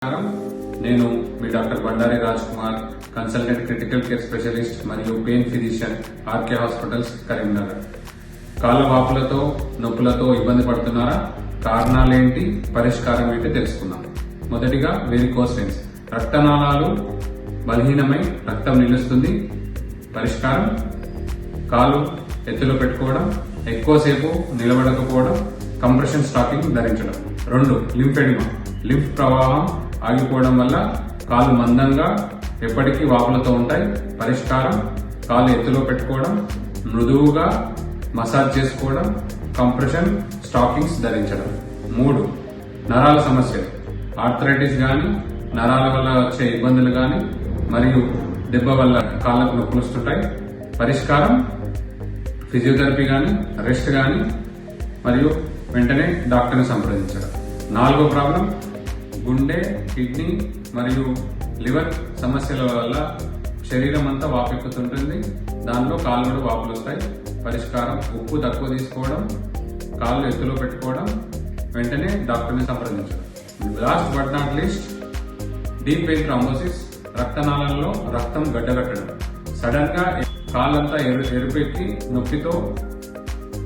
నమస్కారం, నేను మీ doctor Bandari Raj Kumar, consultant critical care specialist మరియు pain physician, RK hospitals, Karimnagar. కాళ్ళ వాపులతో నొప్పులతో ఇబ్బంది పడుతున్నారా? కారణాలేంటి, పరిష్కారం ఏంటి తెలుసుకుందాం. మొదటిగా వెరికోస్ వెయిన్స్. రక్తనాళాలు బలహీనమై రక్తం నిలుస్తుంది. పరిష్కారం కాలు ఎత్తులో పెట్టుకోవడం, ఎక్కువసేపు నిలబడకపోవడం, కంప్రెషన్ స్టాకింగ్ ధరించడం. 2. లింఫెడిమా. లింఫ్ ప్రవాహం ఆగిపోవడం వల్ల కాలు మందంగా ఎప్పటికీ వాపులతో ఉంటాయి. పరిష్కారం కాలు ఎత్తులో పెట్టుకోవడం, మృదువుగా మసాజ్ చేసుకోవడం, కంప్రెషన్ స్టాకింగ్స్ ధరించడం. 3. నరాల సమస్యలు. ఆర్థరైటిస్ గాని, నరాల వల్ల వచ్చే ఇబ్బందులు గాని మరియు దెబ్బ వల్ల కాళ్ళకు నొప్పులు వస్తుంటాయి. పరిష్కారం ఫిజియోథెరపీ గాని, రెస్ట్ గాని మరియు వెంటనే డాక్టర్ని సంప్రదించడం. 4వ ప్రాబ్లం గుండె, కిడ్నీ మరియు లివర్ సమస్యల వల్ల శరీరం అంతా వాపెక్కుతుంటుంది. దానిలో కాళ్ళు కూడా వాపులు వస్తాయి. పరిష్కారం ఉప్పు తక్కువ తీసుకోవడం, కాళ్ళు ఎత్తులో పెట్టుకోవడం, వెంటనే డాక్టర్ని సంప్రదించడం. Last but not least deep vein thrombosis. రక్తనాళంలో రక్తం గడ్డగట్టడం. సడన్ గా కాళ్ళంతా ఎరుపెక్కి నొప్పితో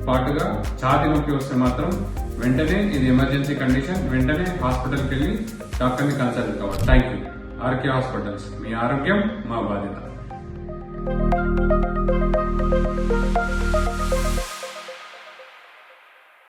పాటుగా ఛాతీ నొప్పి వస్తే మాత్రం వెంటనే ఇది ఎమర్జెన్సీ కండిషన్. వెంటనే హాస్పిటల్కి వెళ్ళి డాక్టర్ని కన్సల్ట్ కావాలి. Thank you. RK hospitals. మీ ఆరోగ్యం మా బాధ్యత.